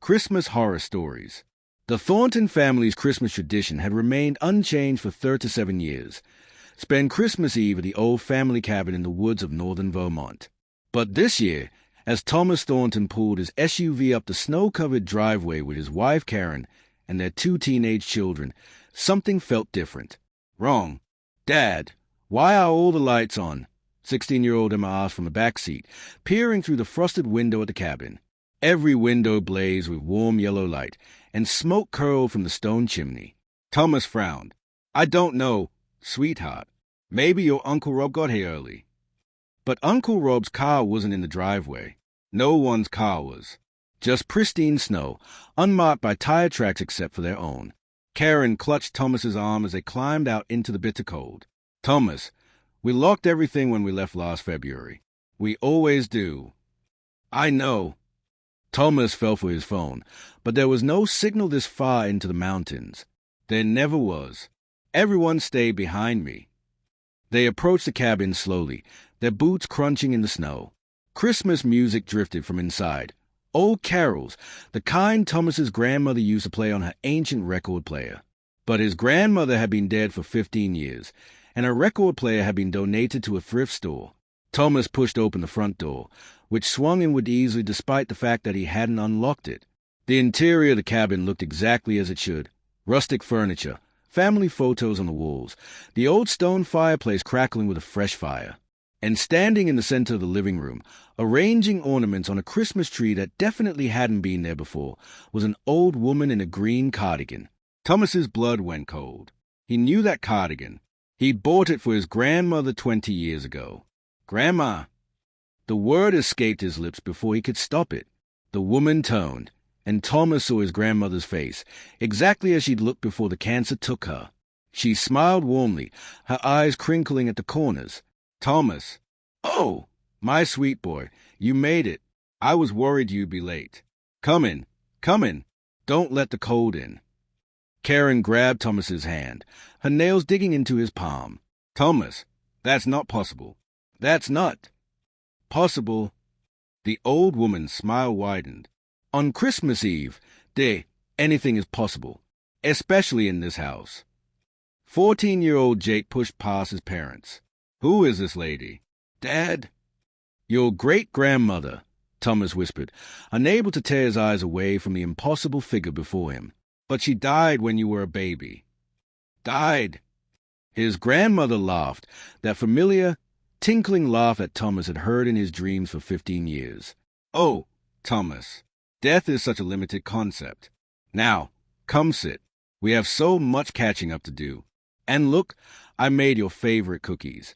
Christmas horror stories. The Thornton family's Christmas tradition had remained unchanged for 37 years. Spend Christmas Eve at the old family cabin in the woods of northern Vermont. But this year, as Thomas Thornton pulled his SUV up the snow-covered driveway with his wife Karen and their 2 teenage children, something felt different. Wrong. Dad, why are all the lights on? 16-year-old Emma asked from the back seat, peering through the frosted window at the cabin. Every window blazed with warm yellow light, and smoke curled from the stone chimney. Thomas frowned. I don't know, sweetheart. Maybe your Uncle Rob got here early. But Uncle Rob's car wasn't in the driveway. No one's car was. Just pristine snow, unmarked by tire tracks except for their own. Karen clutched Thomas's arm as they climbed out into the bitter cold. Thomas, we locked everything when we left last February. We always do. I know. Thomas felt for his phone, but there was no signal this far into the mountains. There never was. Everyone stayed behind me. They approached the cabin slowly, their boots crunching in the snow. Christmas music drifted from inside. Old carols, the kind Thomas's grandmother used to play on her ancient record player. But his grandmother had been dead for 15 years, and her record player had been donated to a thrift store. Thomas pushed open the front door, which swung inward easily despite the fact that he hadn't unlocked it. The interior of the cabin looked exactly as it should. Rustic furniture, family photos on the walls, the old stone fireplace crackling with a fresh fire. And standing in the center of the living room, arranging ornaments on a Christmas tree that definitely hadn't been there before, was an old woman in a green cardigan. Thomas's blood went cold. He knew that cardigan. He'd bought it for his grandmother 20 years ago. Grandma! The word escaped his lips before he could stop it. The woman turned, and Thomas saw his grandmother's face, exactly as she'd looked before the cancer took her. She smiled warmly, her eyes crinkling at the corners. Thomas! Oh, my sweet boy, you made it. I was worried you'd be late. Come in, come in. Don't let the cold in. Karen grabbed Thomas's hand, her nails digging into his palm. Thomas, that's not possible. That's not possible. The old woman's smile widened. On Christmas Eve, anything is possible, especially in this house. 14-year-old Jake pushed past his parents. Who is this lady? Dad? Your great-grandmother, Thomas whispered, unable to tear his eyes away from the impossible figure before him. But she died when you were a baby. Died? His grandmother laughed, that familiar, tinkling laugh that Thomas had heard in his dreams for 15 years. Oh, Thomas, death is such a limited concept. Now, come sit. We have so much catching up to do. And look, I made your favorite cookies.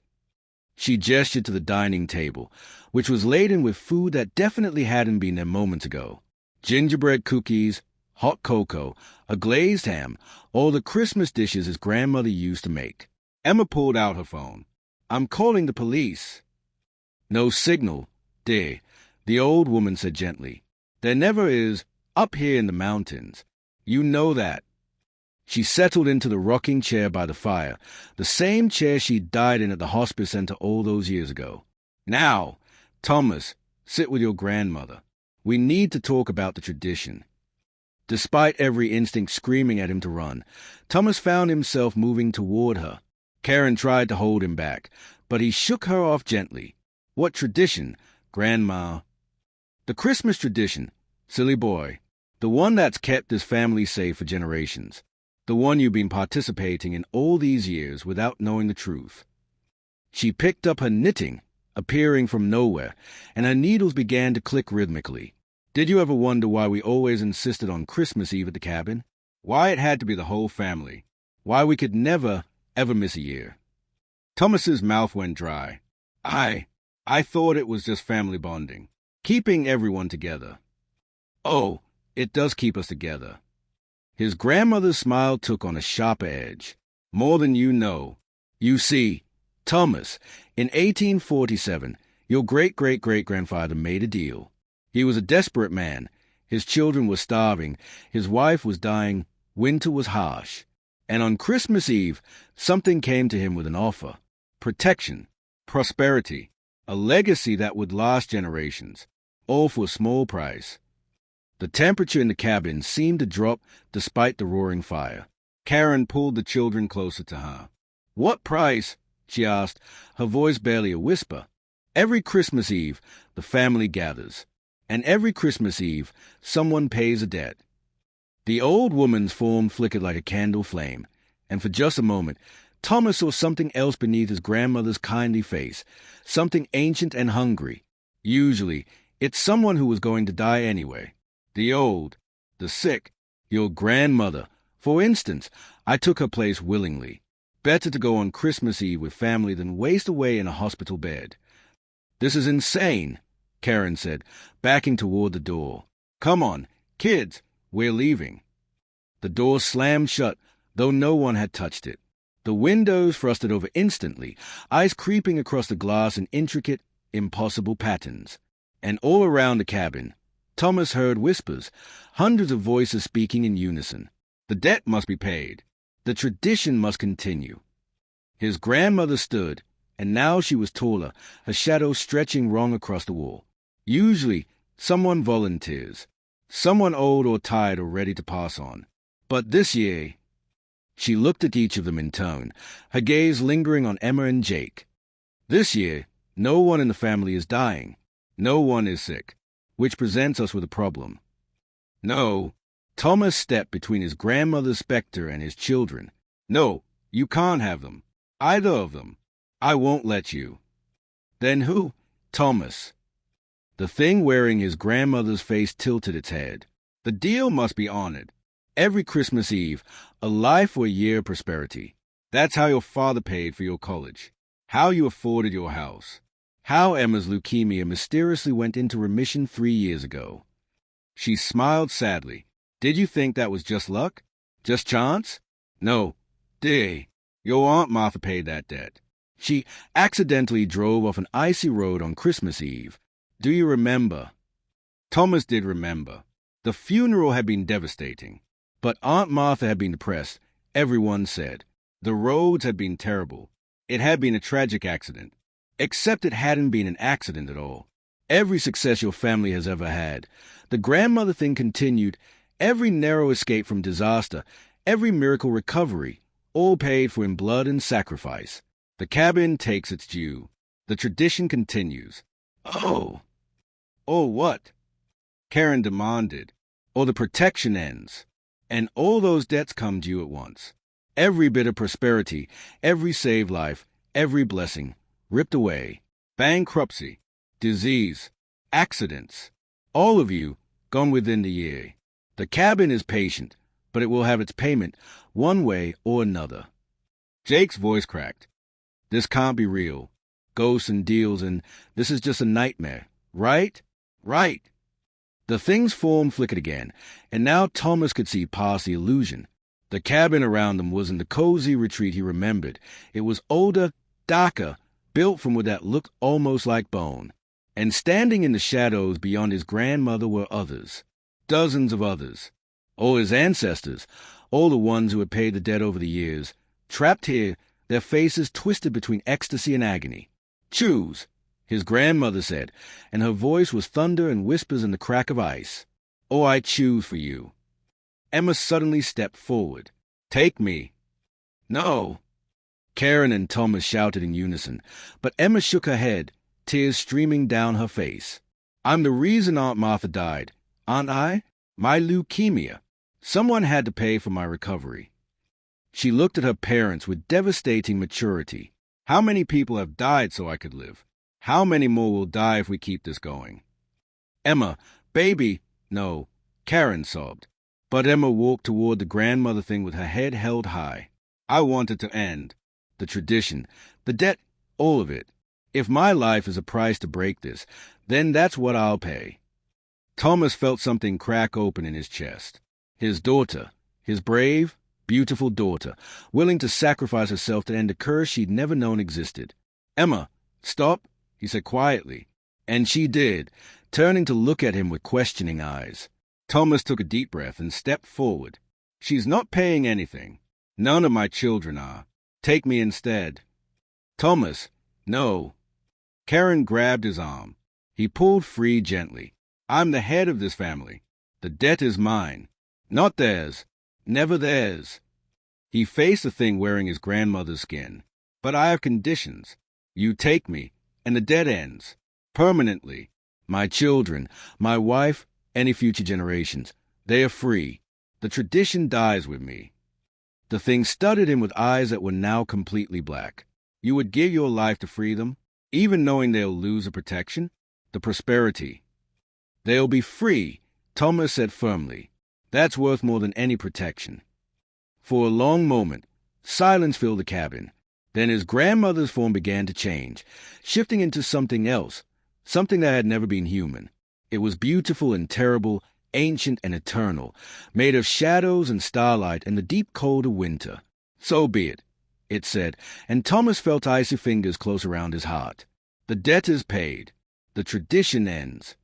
She gestured to the dining table, which was laden with food that definitely hadn't been there moments ago. Gingerbread cookies, hot cocoa, a glazed ham, all the Christmas dishes his grandmother used to make. Emma pulled out her phone. I'm calling the police. No signal, dear, the old woman said gently. There never is, up here in the mountains. You know that. She settled into the rocking chair by the fire, the same chair she'd died in at the hospice center all those years ago. Now, Thomas, sit with your grandmother. We need to talk about the tradition. Despite every instinct screaming at him to run, Thomas found himself moving toward her. Karen tried to hold him back, but he shook her off gently. What tradition, Grandma? The Christmas tradition, silly boy. The one that's kept this family safe for generations. The one you've been participating in all these years without knowing the truth. She picked up her knitting, appearing from nowhere, and her needles began to click rhythmically. Did you ever wonder why we always insisted on Christmas Eve at the cabin? Why it had to be the whole family? Why we could never, ever miss a year? Thomas's mouth went dry. I thought it was just family bonding, keeping everyone together. Oh, it does keep us together. His grandmother's smile took on a sharper edge. More than you know. You see, Thomas, in 1847, your great-great-great-grandfather made a deal. He was a desperate man. His children were starving. His wife was dying. Winter was harsh. And on Christmas Eve, something came to him with an offer. Protection, prosperity, a legacy that would last generations, all for a small price. The temperature in the cabin seemed to drop despite the roaring fire. Karen pulled the children closer to her. "What price?" she asked, her voice barely a whisper. "Every Christmas Eve, the family gathers. And every Christmas Eve, someone pays a debt." The old woman's form flickered like a candle flame, and for just a moment, Thomas saw something else beneath his grandmother's kindly face, something ancient and hungry. Usually, it's someone who was going to die anyway. The old, the sick, your grandmother. For instance, I took her place willingly. Better to go on Christmas Eve with family than waste away in a hospital bed. "This is insane," Karen said, backing toward the door. "Come on, kids, we're leaving." The door slammed shut, though no one had touched it. The windows frosted over instantly, ice creeping across the glass in intricate, impossible patterns. And all around the cabin, Thomas heard whispers, hundreds of voices speaking in unison. The debt must be paid. The tradition must continue. His grandmother stood, and now she was taller, her shadow stretching wrong across the wall. Usually, someone volunteers, someone old or tired or ready to pass on. But this year, she looked at each of them in turn, her gaze lingering on Emma and Jake. This year, no one in the family is dying. No one is sick, which presents us with a problem. No. Thomas stepped between his grandmother's specter and his children. "No, you can't have them. Either of them. I won't let you." "Then who?" "Thomas." The thing wearing his grandmother's face tilted its head. "The deal must be honored. Every Christmas Eve, a life or a year of prosperity. That's how your father paid for your college. How you afforded your house. How Emma's leukemia mysteriously went into remission 3 years ago." She smiled sadly. "Did you think that was just luck? Just chance? No, dear. Your Aunt Martha paid that debt. She accidentally drove off an icy road on Christmas Eve. Do you remember?" Thomas did remember. The funeral had been devastating. But Aunt Martha had been depressed, everyone said. The roads had been terrible. It had been a tragic accident. Except it hadn't been an accident at all. Every success your family has ever had. The grandmother thing continued. Every narrow escape from disaster, every miracle recovery, all paid for in blood and sacrifice. The cabin takes its due. The tradition continues. "Oh." "Or what?" Karen demanded. "Or the protection ends. And all those debts come due at once. Every bit of prosperity, every saved life, every blessing, ripped away. Bankruptcy, disease, accidents. All of you, gone within the year. The cabin is patient, but it will have its payment one way or another." Jake's voice cracked. "This can't be real. Ghosts and deals, and this is just a nightmare. Right? Right." The thing's form flickered again, and now Thomas could see past the illusion. The cabin around them wasn't the cozy retreat he remembered. It was older, darker, built from what that looked almost like bone. And standing in the shadows beyond his grandmother were others. Dozens of others. All his ancestors, all the ones who had paid the debt over the years, trapped here, their faces twisted between ecstasy and agony. "Choose," his grandmother said, and her voice was thunder and whispers in the crack of ice. "Oh, I choose for you." Emma suddenly stepped forward. "Take me." "No." Karen and Thomas shouted in unison, but Emma shook her head, tears streaming down her face. "I'm the reason Aunt Martha died, aren't I? My leukemia. Someone had to pay for my recovery." She looked at her parents with devastating maturity. "How many people have died so I could live? How many more will die if we keep this going?" "Emma, baby." "No," Karen sobbed. But Emma walked toward the grandmother thing with her head held high. "I want it to end. The tradition, the debt, all of it. If my life is a price to break this, then that's what I'll pay." Thomas felt something crack open in his chest. His daughter, his brave, beautiful daughter, willing to sacrifice herself to end a curse she'd never known existed. "Emma, stop," he said quietly. And she did, turning to look at him with questioning eyes. Thomas took a deep breath and stepped forward. "She's not paying anything. None of my children are. Take me instead." "Thomas, no." Karen grabbed his arm. He pulled free gently. "I'm the head of this family. The debt is mine. Not theirs. Never theirs. He faced the thing wearing his grandmother's skin. But I have conditions. You take me, and the debt ends. Permanently. My children, my wife, any future generations, they are free. The tradition dies with me. The thing studied him with eyes that were now completely black. You would give your life to free them, even knowing they'll lose the protection, the prosperity. They'll be free, Thomas said firmly. That's worth more than any protection. For a long moment, silence filled the cabin. Then his grandmother's form began to change, shifting into something else, something that had never been human. It was beautiful and terrible, ancient and eternal, made of shadows and starlight and the deep cold of winter. So be it, it said, and Thomas felt icy fingers close around his heart. The debt is paid. The tradition ends.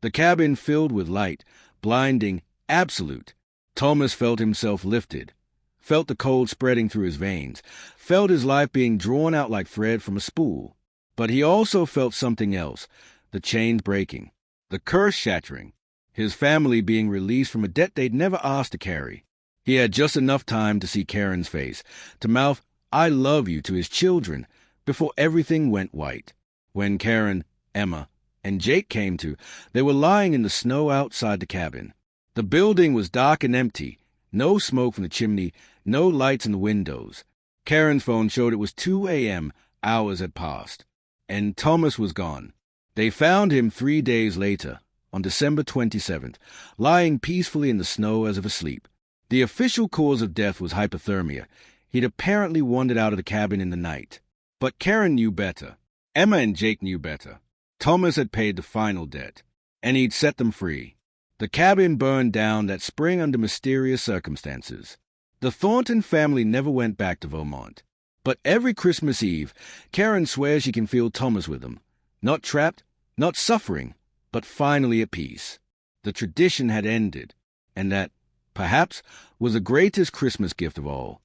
The cabin filled with light, blinding, absolute. Thomas felt himself lifted, felt the cold spreading through his veins, felt his life being drawn out like thread from a spool. But he also felt something else, the chains breaking, the curse shattering, his family being released from a debt they'd never asked to carry. He had just enough time to see Karen's face, to mouth, "I love you," to his children, before everything went white. When Karen, Emma, and Jake came to, they were lying in the snow outside the cabin. The building was dark and empty, no smoke from the chimney, no lights in the windows. Karen's phone showed it was 2 a.m., hours had passed, and Thomas was gone. They found him 3 days later, on December 27th, lying peacefully in the snow as if asleep. The official cause of death was hypothermia. He'd apparently wandered out of the cabin in the night. But Karen knew better. Emma and Jake knew better. Thomas had paid the final debt, and he'd set them free. The cabin burned down that spring under mysterious circumstances. The Thornton family never went back to Vermont. But every Christmas Eve, Karen swears she can feel Thomas with them. Not trapped, not suffering, but finally at peace. The tradition had ended, and that, perhaps, was the greatest Christmas gift of all.